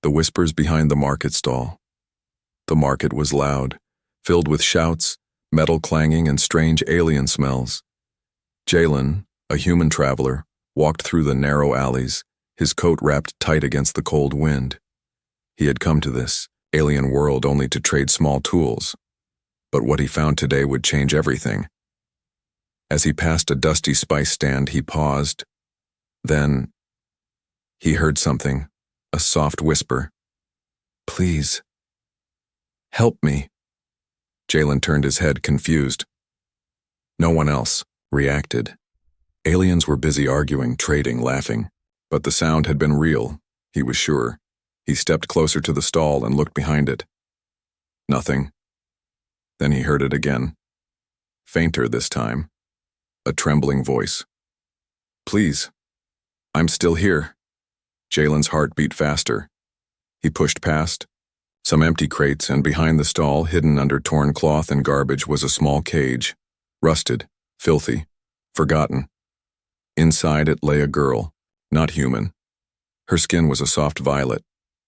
The whispers behind the market stall. The market was loud, filled with shouts, metal clanging, and strange alien smells. Jalen, a human traveler, walked through the narrow alleys, his coat wrapped tight against the cold wind. He had come to this alien world only to trade small tools, but what he found today would change everything. As he passed a dusty spice stand, he paused. Then he heard something, a soft whisper. "Please, help me." Jalen turned his head, confused. No one else reacted. Aliens were busy arguing, trading, laughing, but the sound had been real, he was sure. He stepped closer to the stall and looked behind it. Nothing. Then he heard it again. Fainter this time. A trembling voice. "Please, I'm still here." Jalen's heart beat faster. He pushed past some empty crates, and behind the stall, hidden under torn cloth and garbage, was a small cage, rusted, filthy, forgotten. Inside it lay a girl, not human. Her skin was a soft violet,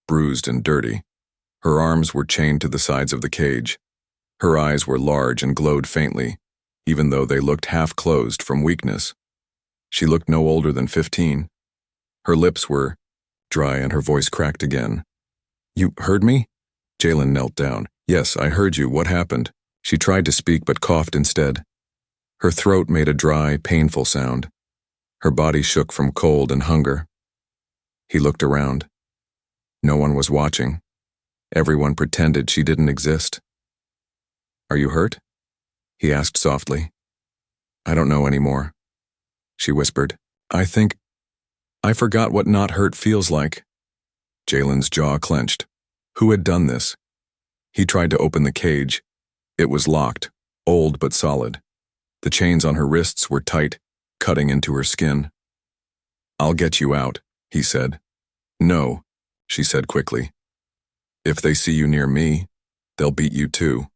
bruised and dirty. Her arms were chained to the sides of the cage. Her eyes were large and glowed faintly, even though they looked half-closed from weakness. She looked no older than 15. Her lips were dry and her voice cracked again. "You heard me?" Jalen knelt down. "Yes, I heard you. What happened?" She tried to speak but coughed instead. Her throat made a dry, painful sound. Her body shook from cold and hunger. He looked around. No one was watching. Everyone pretended she didn't exist. "Are you hurt?" he asked softly. "I don't know anymore," she whispered. I forgot what not hurt feels like." Jalen's jaw clenched. Who had done this? He tried to open the cage. It was locked, old but solid. The chains on her wrists were tight, cutting into her skin. "I'll get you out," he said. "No," she said quickly. "If they see you near me, they'll beat you too."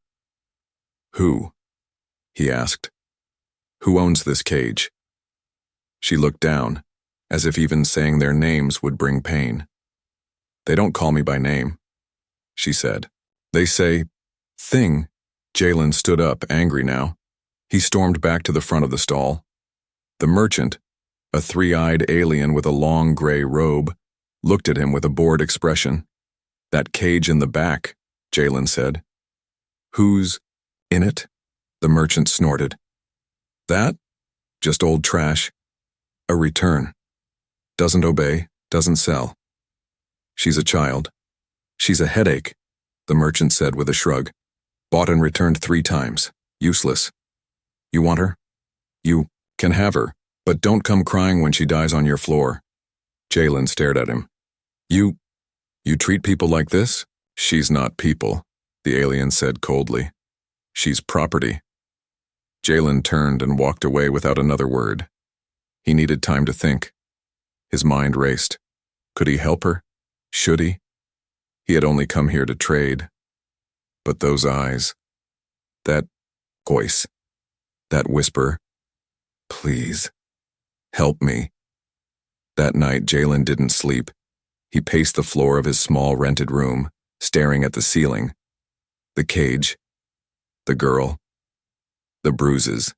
"Who?" he asked. "Who owns this cage?" She looked down, as if even saying their names would bring pain. "They don't call me by name," she said. "They say, thing." Jalen stood up, angry now. He stormed back to the front of the stall. The merchant, a three-eyed alien with a long gray robe, looked at him with a bored expression. "That cage in the back," Jalen said. "Who's in it?" The merchant snorted. "That? Just old trash. A return. Doesn't obey, doesn't sell. She's a child. She's a headache," the merchant said with a shrug. "Bought and returned 3 times. Useless. You want her? You can have her, but don't come crying when she dies on your floor." Jalen stared at him. You treat people like this?" "She's not people," the alien said coldly. "She's property." Jalen turned and walked away without another word. He needed time to think. His mind raced. Could he help her? Should he? He had only come here to trade. But those eyes, that voice, that whisper, "Please, help me." That night, Jalen didn't sleep. He paced the floor of his small rented room, staring at the ceiling, the cage, the girl, the bruises.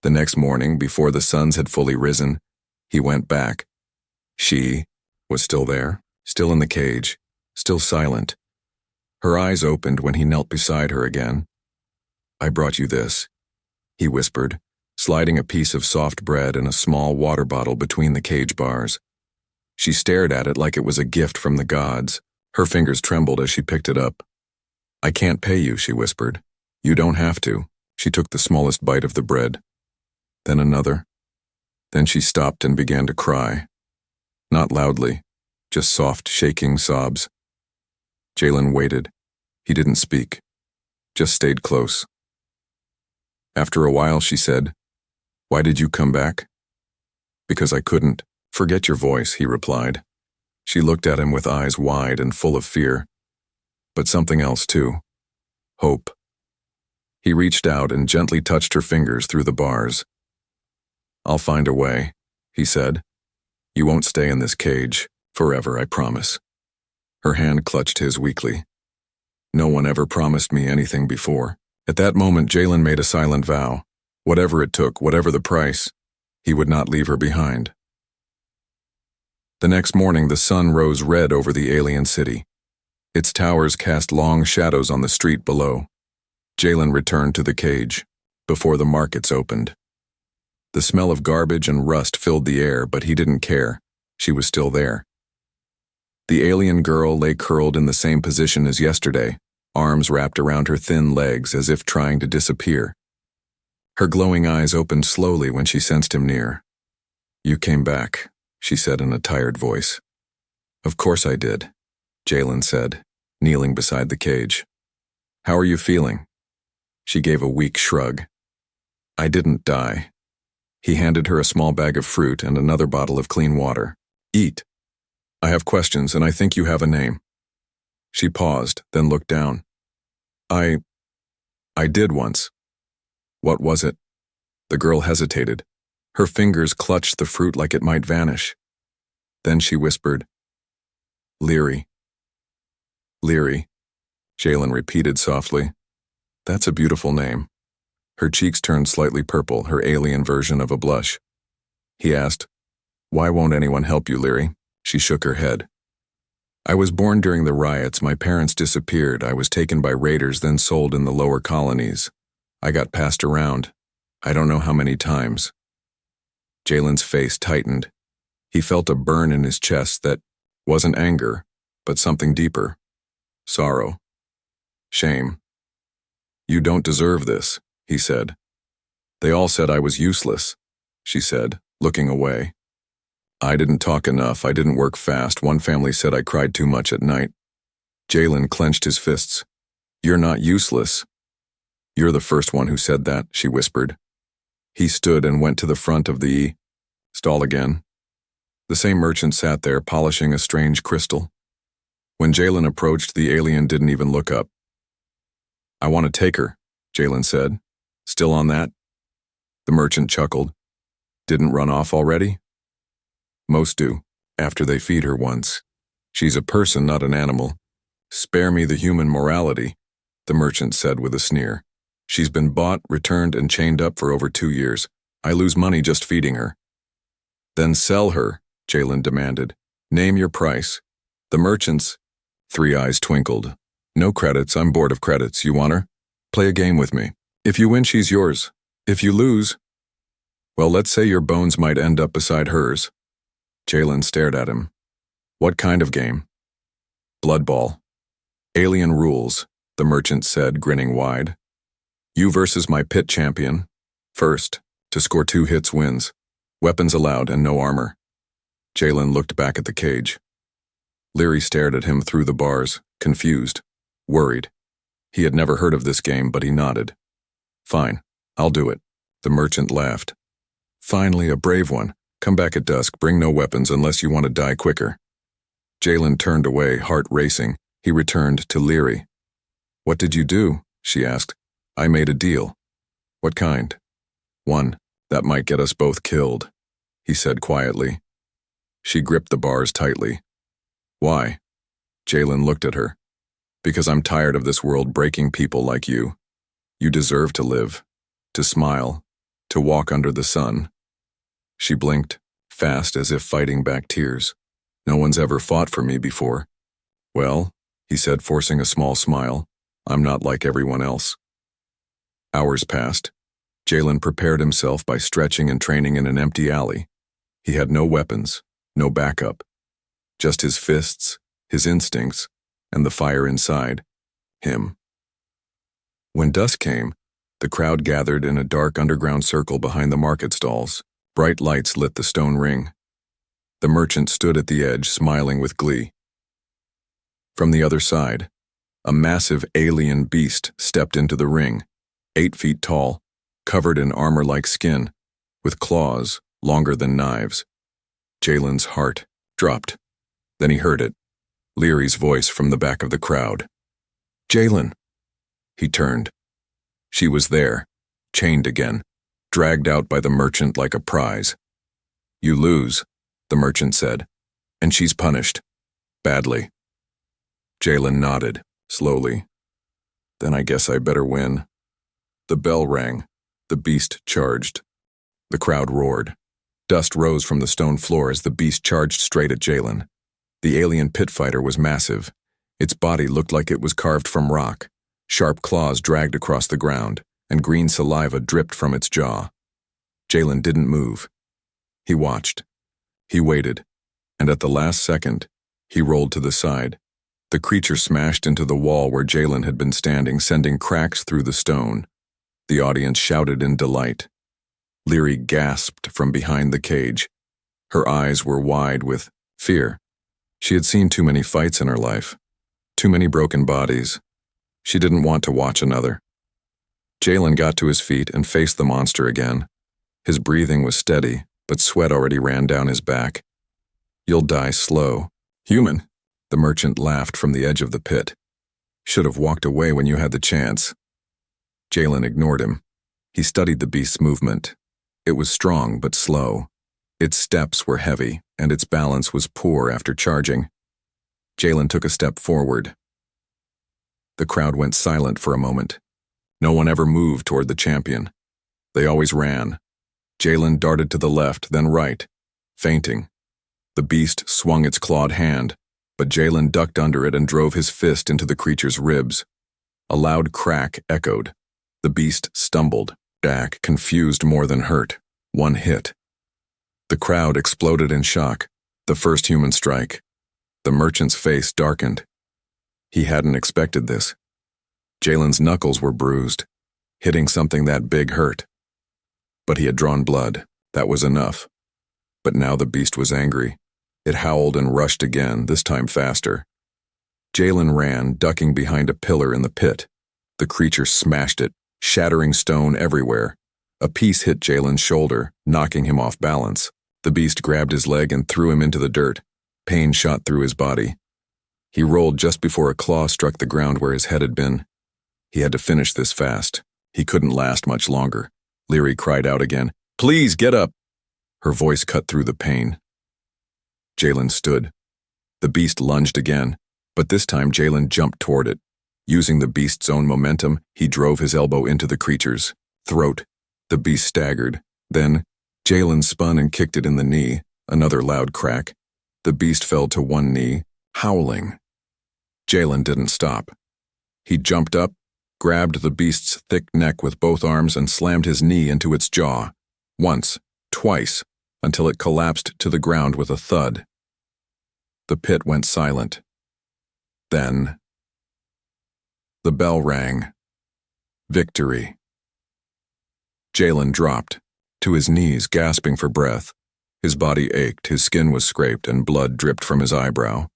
The next morning, before the suns had fully risen, he went back. She was still there, still in the cage, still silent. Her eyes opened when he knelt beside her again. "I brought you this," he whispered, sliding a piece of soft bread and a small water bottle between the cage bars. She stared at it like it was a gift from the gods. Her fingers trembled as she picked it up. "I can't pay you," she whispered. "You don't have to." She took the smallest bite of the bread. Then another. Then she stopped and began to cry. Not loudly, just soft, shaking sobs. Jalen waited. He didn't speak, just stayed close. After a while, she said, "Why did you come back?" "Because I couldn't." "Forget your voice," he replied. She looked at him with eyes wide and full of fear. But something else too. Hope. He reached out and gently touched her fingers through the bars. "I'll find a way," he said. "You won't stay in this cage forever, I promise." Her hand clutched his weakly. No one ever promised me anything before. At that moment, Jalen made a silent vow. Whatever it took, whatever the price, he would not leave her behind. The next morning, the sun rose red over the alien city. Its towers cast long shadows on the street below. Jalen returned to the cage, before the markets opened. The smell of garbage and rust filled the air, but he didn't care. She was still there. The alien girl lay curled in the same position as yesterday, arms wrapped around her thin legs as if trying to disappear. Her glowing eyes opened slowly when she sensed him near. "You came back," she said in a tired voice. "Of course I did," Jalen said, kneeling beside the cage. "How are you feeling?" She gave a weak shrug. "I didn't die." He handed her a small bag of fruit and another bottle of clean water. "Eat. I have questions, and I think you have a name." She paused, then looked down. I did once." "What was it?" The girl hesitated. Her fingers clutched the fruit like it might vanish. Then she whispered, "Leary." "Leary," Jalen repeated softly. "That's a beautiful name." Her cheeks turned slightly purple, her alien version of a blush. He asked, "Why won't anyone help you, Leary?" She shook her head. "I was born during the riots. My parents disappeared. I was taken by raiders, then sold in the lower colonies. I got passed around. I don't know how many times." Jalen's face tightened. He felt a burn in his chest that wasn't anger, but something deeper. Sorrow. Shame. "You don't deserve this," he said. "They all said I was useless," she said, looking away. "I didn't talk enough. I didn't work fast. One family said I cried too much at night." Jalen clenched his fists. "You're not useless." "You're the first one who said that," she whispered. He stood and went to the front of the stall again. The same merchant sat there, polishing a strange crystal. When Jalen approached, the alien didn't even look up. "I want to take her," Jalen said. "Still on that?" The merchant chuckled. "Didn't run off already?" "Most do, after they feed her once. She's a person, not an animal." "Spare me the human morality," the merchant said with a sneer. "She's been bought, returned, and chained up for over 2 years. I lose money just feeding her." "Then sell her," Jalen demanded. "Name your price." The merchant's 3 eyes twinkled. "No credits, I'm bored of credits. You want her? Play a game with me. If you win, she's yours. If you lose, well, let's say your bones might end up beside hers." Jalen stared at him. "What kind of game?" "Bloodball. Alien rules," the merchant said, grinning wide. "You versus my pit champion. First, to score 2 hits wins. Weapons allowed and no armor." Jalen looked back at the cage. Leary stared at him through the bars, confused, worried. He had never heard of this game, but he nodded. "Fine, I'll do it." The merchant laughed. "Finally, a brave one. Come back at dusk, bring no weapons unless you want to die quicker." Jalen turned away, heart racing. He returned to Leary. "What did you do?" she asked. "I made a deal." "What kind?" "One that might get us both killed," he said quietly. She gripped the bars tightly. "Why?" Jalen looked at her. "Because I'm tired of this world breaking people like you. You deserve to live, to smile, to walk under the sun." She blinked, fast as if fighting back tears. "No one's ever fought for me before." "Well," he said, forcing a small smile, "I'm not like everyone else." Hours passed. Jalen prepared himself by stretching and training in an empty alley. He had no weapons, no backup. Just his fists, his instincts, and the fire inside him. When dusk came, the crowd gathered in a dark underground circle behind the market stalls. Bright lights lit the stone ring. The merchant stood at the edge, smiling with glee. From the other side, a massive alien beast stepped into the ring, 8 feet tall, covered in armor-like skin, with claws longer than knives. Jalen's heart dropped. Then he heard it, Leary's voice from the back of the crowd. "Jalen!" He turned. She was there, chained again, dragged out by the merchant like a prize. "You lose," the merchant said, "and she's punished. Badly." Jalen nodded, slowly. Then I guess I better win. The bell rang. The beast charged. The crowd roared. Dust rose from the stone floor as the beast charged straight at Jalen. The alien pit fighter was massive. Its body looked like it was carved from rock. Sharp claws dragged across the ground, and green saliva dripped from its jaw. Jalen didn't move. He watched. He waited, and at the last second, he rolled to the side. The creature smashed into the wall where Jalen had been standing, sending cracks through the stone. The audience shouted in delight. Leary gasped from behind the cage. Her eyes were wide with fear. She had seen too many fights in her life. Too many broken bodies. She didn't want to watch another. Jalen got to his feet and faced the monster again. His breathing was steady, but sweat already ran down his back. You'll die slow. Human, the merchant laughed from the edge of the pit. Should have walked away when you had the chance. Jalen ignored him. He studied the beast's movement. It was strong but slow. Its steps were heavy, and its balance was poor after charging. Jalen took a step forward. The crowd went silent for a moment. No one ever moved toward the champion. They always ran. Jalen darted to the left, then right, feinting. The beast swung its clawed hand, but Jalen ducked under it and drove his fist into the creature's ribs. A loud crack echoed. The beast stumbled, back, confused more than hurt. One hit. The crowd exploded in shock. The first human strike. The merchant's face darkened. He hadn't expected this. Jalen's knuckles were bruised. Hitting something that big hurt. But he had drawn blood. That was enough. But now the beast was angry. It howled and rushed again, this time faster. Jalen ran, ducking behind a pillar in the pit. The creature smashed it, shattering stone everywhere. A piece hit Jalen's shoulder, knocking him off balance. The beast grabbed his leg and threw him into the dirt. Pain shot through his body. He rolled just before a claw struck the ground where his head had been. He had to finish this fast. He couldn't last much longer. Leary cried out again, "Please, get up!" Her voice cut through the pain. Jalen stood. The beast lunged again, but this time Jalen jumped toward it. Using the beast's own momentum, he drove his elbow into the creature's throat. The beast staggered. Then, Jalen spun and kicked it in the knee. Another loud crack. The beast fell to one knee, howling. Jalen didn't stop. He jumped up, grabbed the beast's thick neck with both arms and slammed his knee into its jaw. Once, twice, until it collapsed to the ground with a thud. The pit went silent. Then, the bell rang. Victory. Jalen dropped, to his knees, gasping for breath. His body ached, his skin was scraped, and blood dripped from his eyebrow.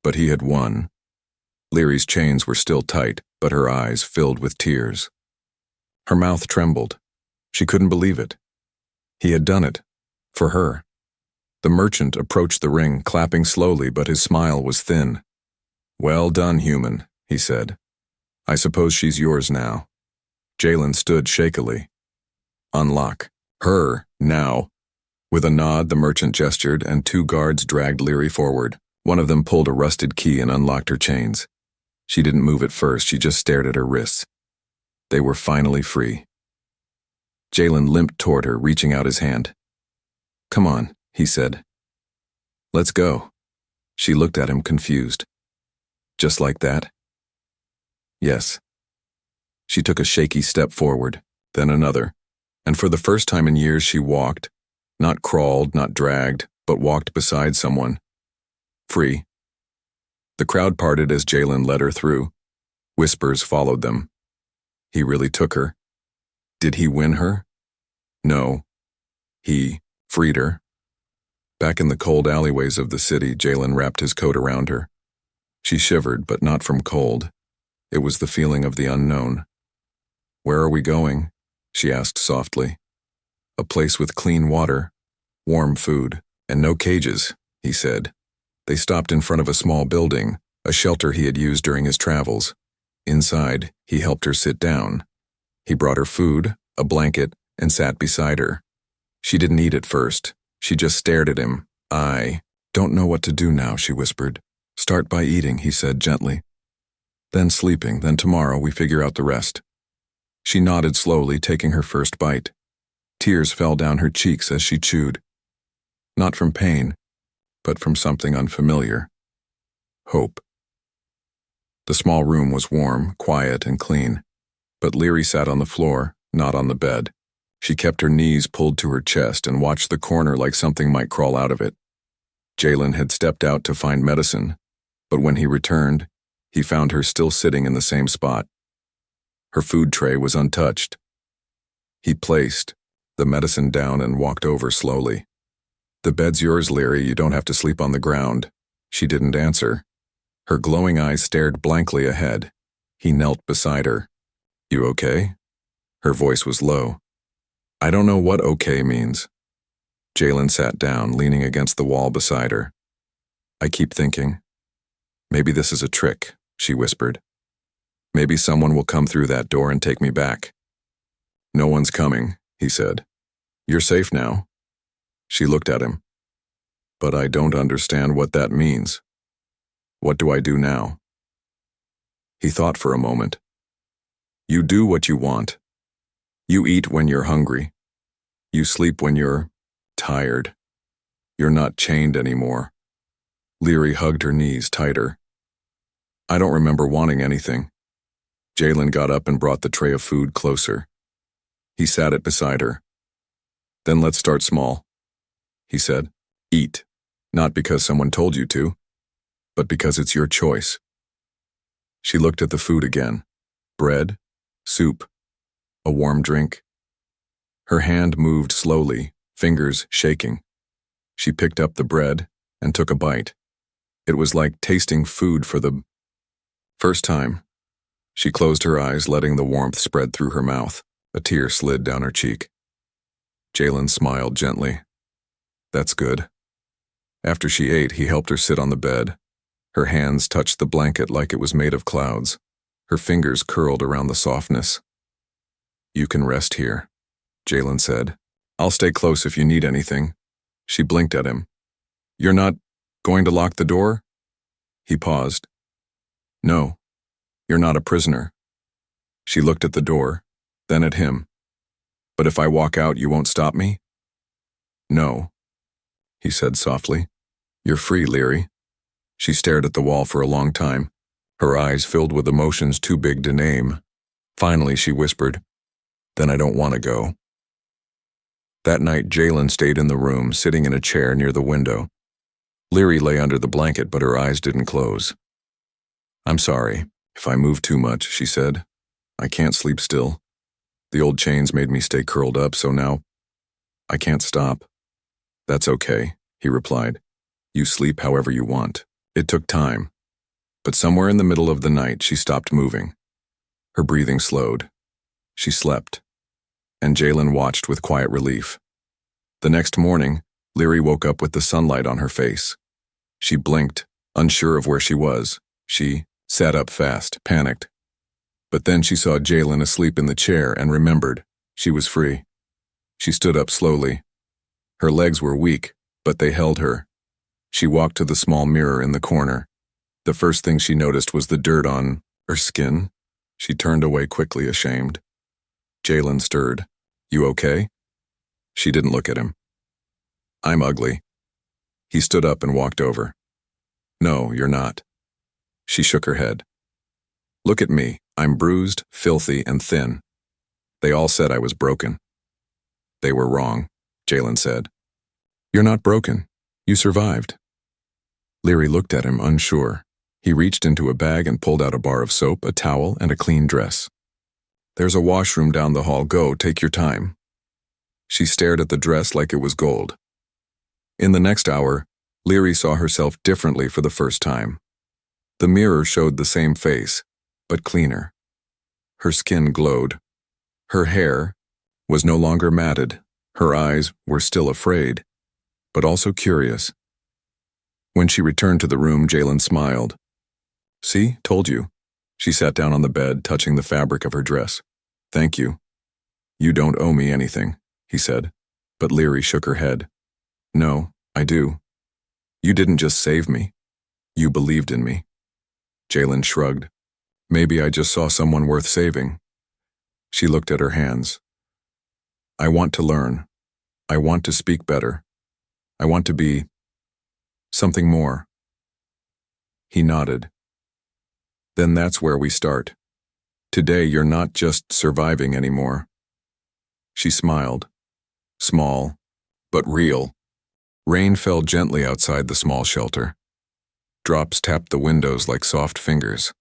But he had won. Leary's chains were still tight, but her eyes filled with tears. Her mouth trembled. She couldn't believe it. He had done it. For her. The merchant approached the ring, clapping slowly, but his smile was thin. "Well done, human," he said. "I suppose she's yours now." Jalen stood shakily. "Unlock. Her, now." With a nod, the merchant gestured, and two guards dragged Leary forward. One of them pulled a rusted key and unlocked her chains. She didn't move at first, she just stared at her wrists. They were finally free. Jalen limped toward her, reaching out his hand. "Come on," he said. "Let's go." She looked at him, confused. "Just like that?" "Yes." She took a shaky step forward, then another, and for the first time in years she walked, not crawled, not dragged, but walked beside someone. Free. The crowd parted as Jalen led her through. Whispers followed them. He really took her. Did he win her? No. He freed her. Back in the cold alleyways of the city, Jalen wrapped his coat around her. She shivered, but not from cold. It was the feeling of the unknown. "Where are we going?" she asked softly. "A place with clean water, warm food, and no cages," he said. They stopped in front of a small building, a shelter he had used during his travels. Inside, he helped her sit down. He brought her food, a blanket, and sat beside her. She didn't eat at first. She just stared at him. "I don't know what to do now," she whispered. Start by eating, he said gently. Then sleeping, then tomorrow we figure out the rest. She nodded slowly, taking her first bite. Tears fell down her cheeks as she chewed. Not from pain, but from something unfamiliar. Hope. The small room was warm, quiet, and clean, but Leary sat on the floor, not on the bed. She kept her knees pulled to her chest and watched the corner like something might crawl out of it. Jalen had stepped out to find medicine, but when he returned, he found her still sitting in the same spot. Her food tray was untouched. He placed the medicine down and walked over slowly. The bed's yours, Leary, you don't have to sleep on the ground. She didn't answer. Her glowing eyes stared blankly ahead. He knelt beside her. You okay? Her voice was low. I don't know what okay means. Jalen sat down, leaning against the wall beside her. I keep thinking, maybe this is a trick, she whispered. Maybe someone will come through that door and take me back. No one's coming, he said. You're safe now. She looked at him. But I don't understand what that means. What do I do now? He thought for a moment. You do what you want. You eat when you're hungry. You sleep when you're tired. You're not chained anymore. Leary hugged her knees tighter. I don't remember wanting anything. Jalen got up and brought the tray of food closer. He sat it beside her. Then let's start small, he said. Eat, not because someone told you to, but because it's your choice. She looked at the food again. Bread, soup, a warm drink. Her hand moved slowly, fingers shaking. She picked up the bread and took a bite. It was like tasting food for the first time. She closed her eyes, letting the warmth spread through her mouth. A tear slid down her cheek. Jalen smiled gently. That's good. After she ate, he helped her sit on the bed. Her hands touched the blanket like it was made of clouds. Her fingers curled around the softness. You can rest here, Jalen said. I'll stay close if you need anything. She blinked at him. You're not going to lock the door? He paused. No, you're not a prisoner. She looked at the door, then at him. But if I walk out, you won't stop me? No, he said softly. You're free, Leary. She stared at the wall for a long time, her eyes filled with emotions too big to name. Finally, she whispered, Then I don't want to go. That night, Jalen stayed in the room, sitting in a chair near the window. Leary lay under the blanket, but her eyes didn't close. I'm sorry if I move too much, she said. I can't sleep still. The old chains made me stay curled up, so now I can't stop. That's okay, he replied. You sleep however you want. It took time, but somewhere in the middle of the night, she stopped moving. Her breathing slowed. She slept, and Jalen watched with quiet relief. The next morning, Leary woke up with the sunlight on her face. She blinked, unsure of where she was. She sat up fast, panicked. But then she saw Jalen asleep in the chair and remembered she was free. She stood up slowly. Her legs were weak, but they held her. She walked to the small mirror in the corner. The first thing she noticed was the dirt on her skin. She turned away quickly, ashamed. Jalen stirred. You okay? She didn't look at him. I'm ugly. He stood up and walked over. No, you're not. She shook her head. Look at me. I'm bruised, filthy, and thin. They all said I was broken. They were wrong, Jalen said. You're not broken. You survived. Leary looked at him, unsure. He reached into a bag and pulled out a bar of soap, a towel, and a clean dress. There's a washroom down the hall. Go, take your time. She stared at the dress like it was gold. In the next hour, Leary saw herself differently for the first time. The mirror showed the same face, but cleaner. Her skin glowed. Her hair was no longer matted. Her eyes were still afraid, but also curious. When she returned to the room, Jalen smiled. See, told you. She sat down on the bed, touching the fabric of her dress. Thank you. You don't owe me anything, he said. But Leary shook her head. No, I do. You didn't just save me. You believed in me. Jalen shrugged. Maybe I just saw someone worth saving. She looked at her hands. I want to learn. I want to speak better. I want to be something more. He nodded. Then that's where we start. Today you're not just surviving anymore. She smiled. Small, but real. Rain fell gently outside the small shelter. Drops tapped the windows like soft fingers.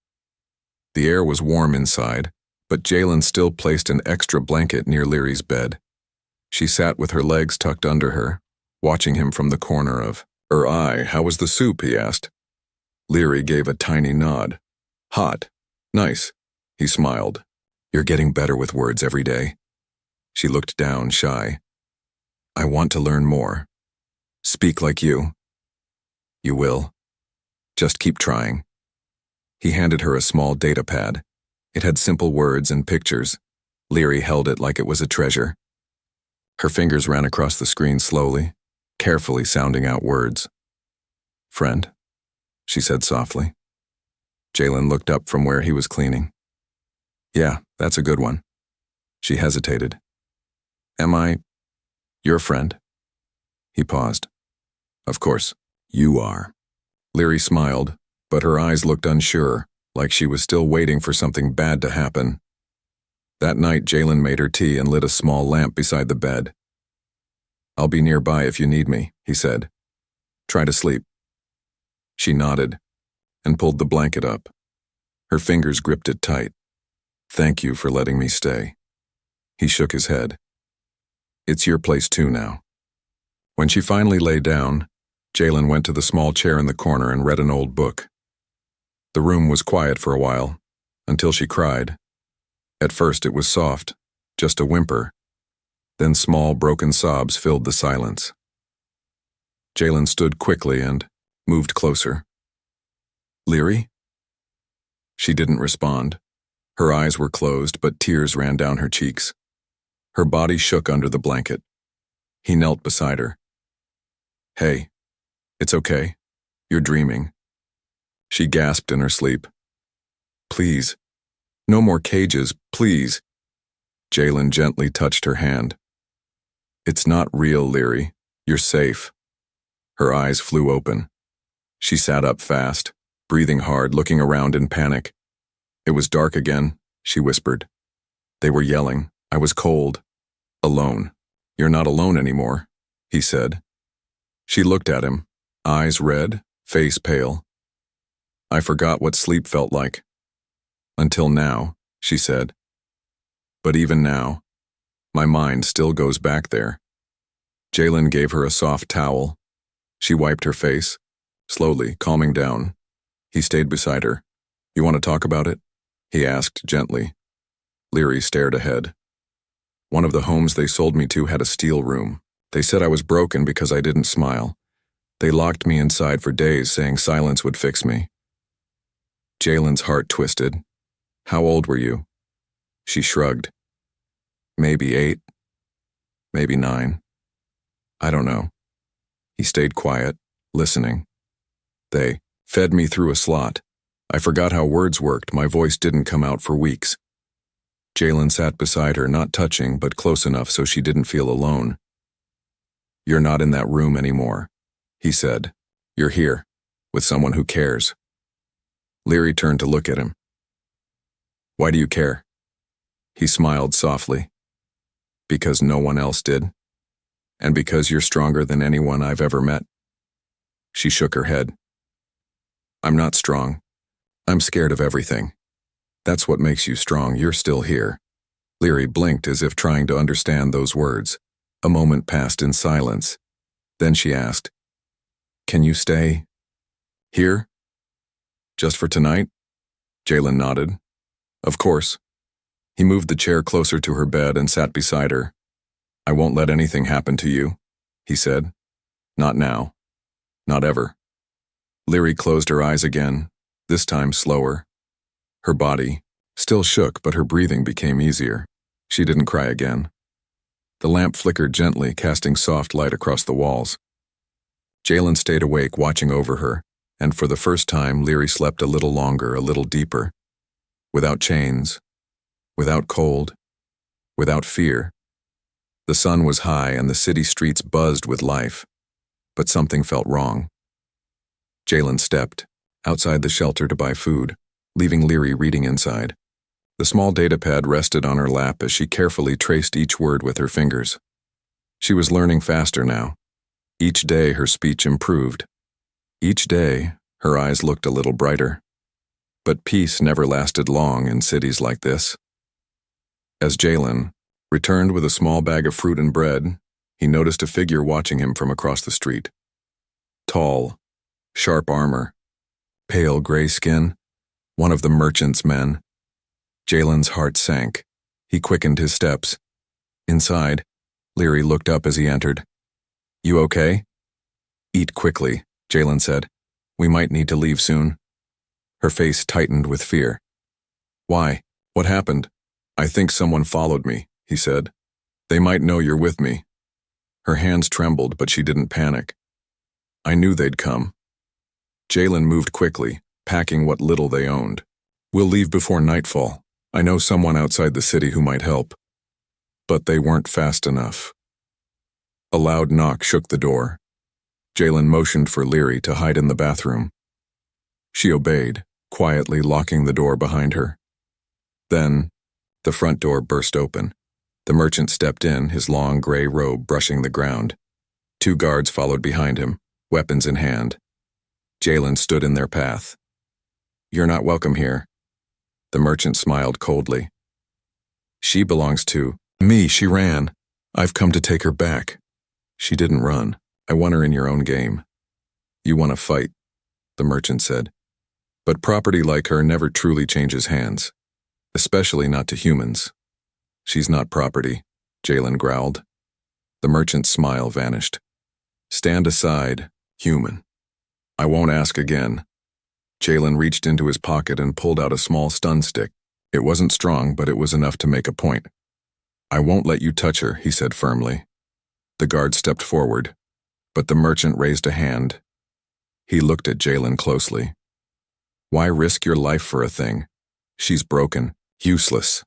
The air was warm inside, but Jalen still placed an extra blanket near Leary's bed. She sat with her legs tucked under her, watching him from the corner of her eye. How was the soup? He asked. Leary gave a tiny nod. Hot. Nice. He smiled. You're getting better with words every day. She looked down, shy. I want to learn more. Speak like you. You will. Just keep trying. He handed her a small data pad. It had simple words and pictures. Leary held it like it was a treasure. Her fingers ran across the screen slowly, carefully sounding out words. Friend, she said softly. Jalen looked up from where he was cleaning. Yeah, that's a good one. She hesitated. Am I your friend? He paused. Of course, you are. Leary smiled, but her eyes looked unsure, like she was still waiting for something bad to happen. That night, Jalen made her tea and lit a small lamp beside the bed. I'll be nearby if you need me, he said. Try to sleep. She nodded and pulled the blanket up. Her fingers gripped it tight. Thank you for letting me stay. He shook his head. It's your place too now. When she finally lay down, Jalen went to the small chair in the corner and read an old book. The room was quiet for a while, until she cried. At first it was soft, just a whimper. Then small, broken sobs filled the silence. Jalen stood quickly and moved closer. Leary? She didn't respond. Her eyes were closed, but tears ran down her cheeks. Her body shook under the blanket. He knelt beside her. Hey, it's okay. You're dreaming. She gasped in her sleep. Please. No more cages, please. Jalen gently touched her hand. It's not real, Leary. You're safe. Her eyes flew open. She sat up fast, breathing hard, looking around in panic. It was dark again, she whispered. They were yelling. I was cold. Alone. You're not alone anymore, he said. She looked at him, eyes red, face pale. I forgot what sleep felt like. Until now, she said. But even now, my mind still goes back there. Jalen gave her a soft towel. She wiped her face, slowly, calming down. He stayed beside her. You want to talk about it? He asked gently. Leary stared ahead. One of the homes they sold me to had a steel room. They said I was broken because I didn't smile. They locked me inside for days, saying silence would fix me. Jalen's heart twisted. How old were you? She shrugged. Maybe 8. Maybe 9. I don't know. He stayed quiet, listening. They fed me through a slot. I forgot how words worked. My voice didn't come out for weeks. Jalen sat beside her, not touching, but close enough so she didn't feel alone. You're not in that room anymore, he said. You're here, with someone who cares. Leary turned to look at him. Why do you care? He smiled softly. Because no one else did. And because you're stronger than anyone I've ever met. She shook her head. I'm not strong. I'm scared of everything. That's what makes you strong. You're still here. Leary blinked as if trying to understand those words. A moment passed in silence. Then she asked, Can you stay here? Just for tonight? Jalen nodded. Of course. He moved the chair closer to her bed and sat beside her. I won't let anything happen to you, he said. Not now. Not ever. Leary closed her eyes again, this time slower. Her body still shook, but her breathing became easier. She didn't cry again. The lamp flickered gently, casting soft light across the walls. Jalen stayed awake, watching over her, and for the first time Leary slept a little longer, a little deeper. Without chains, without cold, without fear. The sun was high and the city streets buzzed with life, but something felt wrong. Jalen stepped outside the shelter to buy food, leaving Leary reading inside. The small datapad rested on her lap as she carefully traced each word with her fingers. She was learning faster now. Each day her speech improved. Each day her eyes looked a little brighter. But peace never lasted long in cities like this. As Jalen returned with a small bag of fruit and bread, he noticed a figure watching him from across the street. Tall, sharp armor, pale gray skin, one of the merchant's men. Jalen's heart sank. He quickened his steps. Inside, Leary looked up as he entered. "You okay?" "Eat quickly," Jalen said. "We might need to leave soon." Her face tightened with fear. "Why? What happened?" "I think someone followed me," he said. "They might know you're with me." Her hands trembled, but she didn't panic. "I knew they'd come." Jalen moved quickly, packing what little they owned. "We'll leave before nightfall. I know someone outside the city who might help." But they weren't fast enough. A loud knock shook the door. Jalen motioned for Leary to hide in the bathroom. She obeyed, quietly locking the door behind her. Then, the front door burst open. The merchant stepped in, his long gray robe brushing the ground. 2 guards followed behind him, weapons in hand. Jalen stood in their path. "You're not welcome here." The merchant smiled coldly. "She belongs to me. She ran. I've come to take her back." "She didn't run. I won her in your own game." "You want to fight," the merchant said. "But property like her never truly changes hands, especially not to humans." "She's not property," Jalen growled. The merchant's smile vanished. "Stand aside, human. I won't ask again." Jalen reached into his pocket and pulled out a small stun stick. It wasn't strong, but it was enough to make a point. "I won't let you touch her," he said firmly. The guard stepped forward, but the merchant raised a hand. He looked at Jalen closely. "Why risk your life for a thing? She's broken, useless."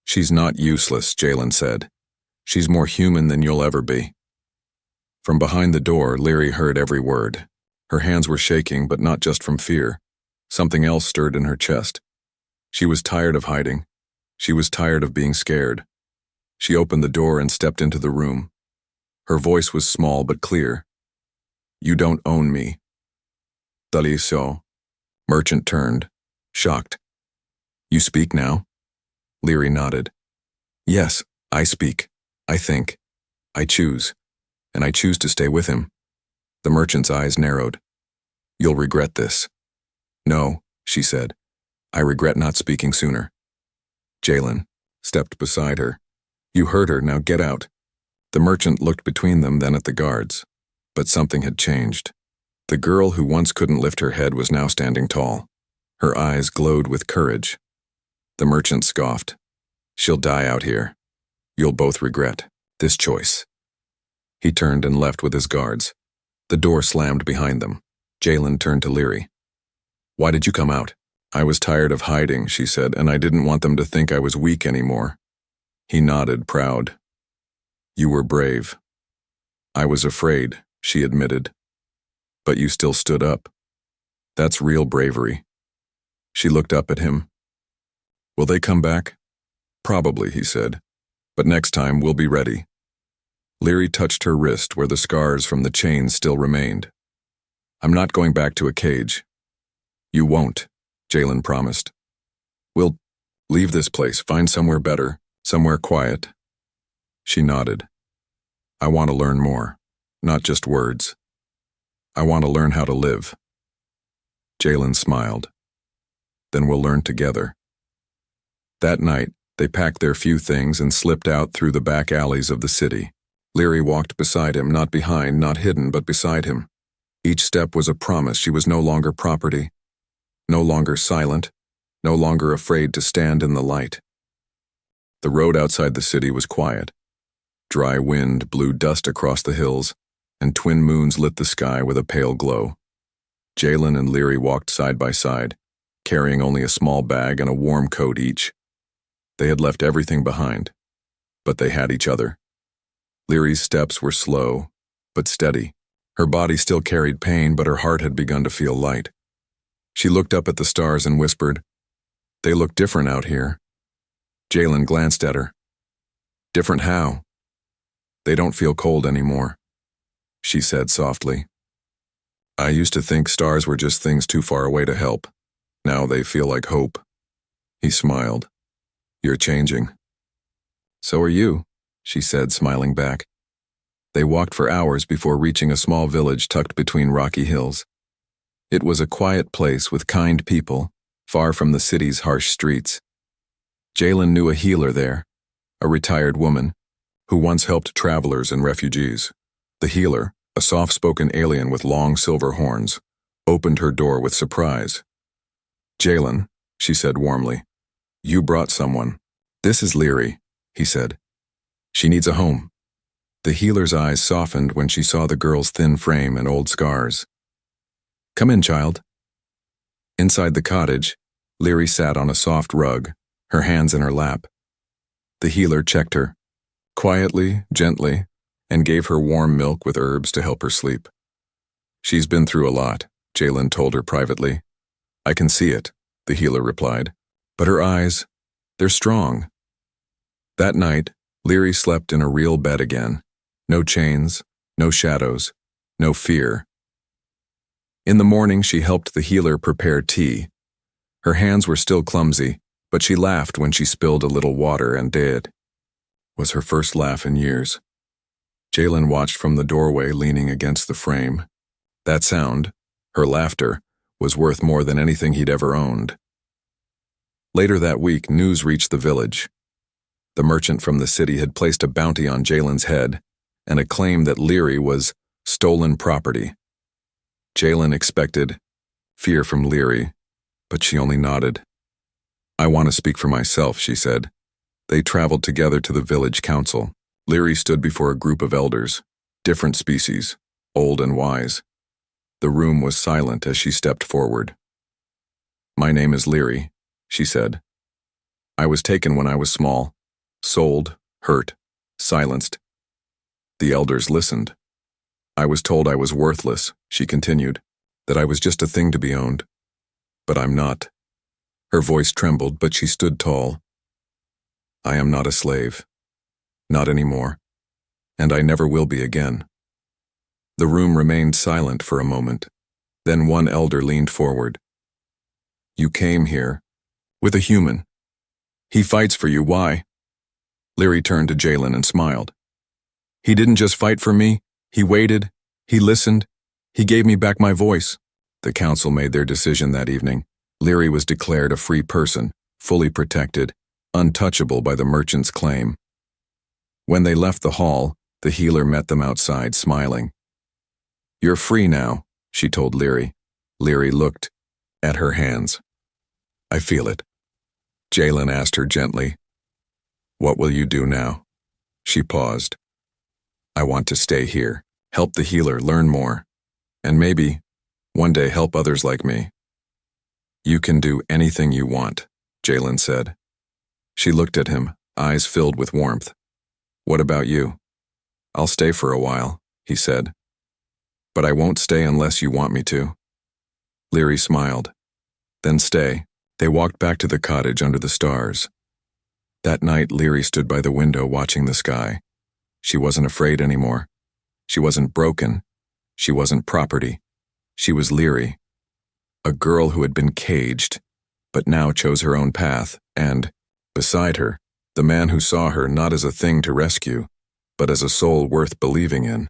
"She's not useless," Jalen said. "She's more human than you'll ever be." From behind the door, Leary heard every word. Her hands were shaking, but not just from fear. Something else stirred in her chest. She was tired of hiding. She was tired of being scared. She opened the door and stepped into the room. Her voice was small but clear. "You don't own me." "Daliso." Merchant turned, shocked. "You speak now?" Leary nodded. "Yes, I speak. I think. I choose. And I choose to stay with him." The merchant's eyes narrowed. "You'll regret this." "No," she said. "I regret not speaking sooner." Jalen stepped beside her. "You heard her, now get out." The merchant looked between them, then at the guards. But something had changed. The girl who once couldn't lift her head was now standing tall. Her eyes glowed with courage. The merchant scoffed. "She'll die out here. You'll both regret this choice." He turned and left with his guards. The door slammed behind them. Jalen turned to Leary. "Why did you come out?" "I was tired of hiding," she said, "and I didn't want them to think I was weak anymore." He nodded, proud. "You were brave." "I was afraid," she admitted. "But you still stood up. That's real bravery." She looked up at him. "Will they come back?" "Probably," he said. "But next time we'll be ready." Leary touched her wrist where the scars from the chains still remained. "I'm not going back to a cage." "You won't," Jalen promised. "We'll leave this place, find somewhere better, somewhere quiet." She nodded. "I want to learn more, not just words. I want to learn how to live." Jalen smiled. "Then we'll learn together." That night, they packed their few things and slipped out through the back alleys of the city. Leary walked beside him, not behind, not hidden, but beside him. Each step was a promise she was no longer property, no longer silent, no longer afraid to stand in the light. The road outside the city was quiet. Dry wind blew dust across the hills, and twin moons lit the sky with a pale glow. Jalen and Leary walked side by side, carrying only a small bag and a warm coat each. They had left everything behind, but they had each other. Leary's steps were slow, but steady. Her body still carried pain, but her heart had begun to feel light. She looked up at the stars and whispered, "They look different out here." Jalen glanced at her. "Different how?" "They don't feel cold anymore," she said softly. "I used to think stars were just things too far away to help. Now they feel like hope." He smiled. "You're changing." "So are you," she said, smiling back. They walked for hours before reaching a small village tucked between rocky hills. It was a quiet place with kind people, far from the city's harsh streets. Jalen knew a healer there, a retired woman, who once helped travelers and refugees. The healer, a soft-spoken alien with long silver horns, opened her door with surprise. "Jalen," she said warmly, "you brought someone." "This is Leary," he said. "She needs a home." The healer's eyes softened when she saw the girl's thin frame and old scars. "Come in, child." Inside the cottage, Leary sat on a soft rug, her hands in her lap. The healer checked her, quietly, gently, and gave her warm milk with herbs to help her sleep. "She's been through a lot," Jalen told her privately. "I can see it," the healer replied. "But her eyes, they're strong." That night, Leary slept in a real bed again. No chains, no shadows, no fear. In the morning, she helped the healer prepare tea. Her hands were still clumsy, but she laughed when she spilled a little water and did. It was her first laugh in years. Jalen watched from the doorway, leaning against the frame. That sound, her laughter, was worth more than anything he'd ever owned. Later that week, news reached the village. The merchant from the city had placed a bounty on Jalen's head and a claim that Leary was stolen property. Jalen expected fear from Leary, but she only nodded. "I want to speak for myself," she said. They traveled together to the village council. Leary stood before a group of elders, different species, old and wise. The room was silent as she stepped forward. "My name is Leary," she said. "I was taken when I was small, sold, hurt, silenced." The elders listened. "I was told I was worthless," she continued, "that I was just a thing to be owned. But I'm not." Her voice trembled, but she stood tall. "I am not a slave. Not anymore. And I never will be again." The room remained silent for a moment. Then one elder leaned forward. "You came here with a human. He fights for you. Why?" Leary turned to Jalen and smiled. "He didn't just fight for me. He waited. He listened. He gave me back my voice." The council made their decision that evening. Leary was declared a free person, fully protected, untouchable by the merchant's claim. When they left the hall, the healer met them outside, smiling. "You're free now," she told Leary. Leary looked at her hands. "I feel it." Jalen asked her gently, "What will you do now?" She paused. "I want to stay here, help the healer learn more, and maybe, one day help others like me." "You can do anything you want," Jalen said. She looked at him, eyes filled with warmth. "What about you?" "I'll stay for a while," he said. "But I won't stay unless you want me to." Leary smiled. "Then stay." They walked back to the cottage under the stars. That night, Leary stood by the window watching the sky. She wasn't afraid anymore. She wasn't broken. She wasn't property. She was Leary, a girl who had been caged, but now chose her own path, and, beside her, the man who saw her not as a thing to rescue, but as a soul worth believing in.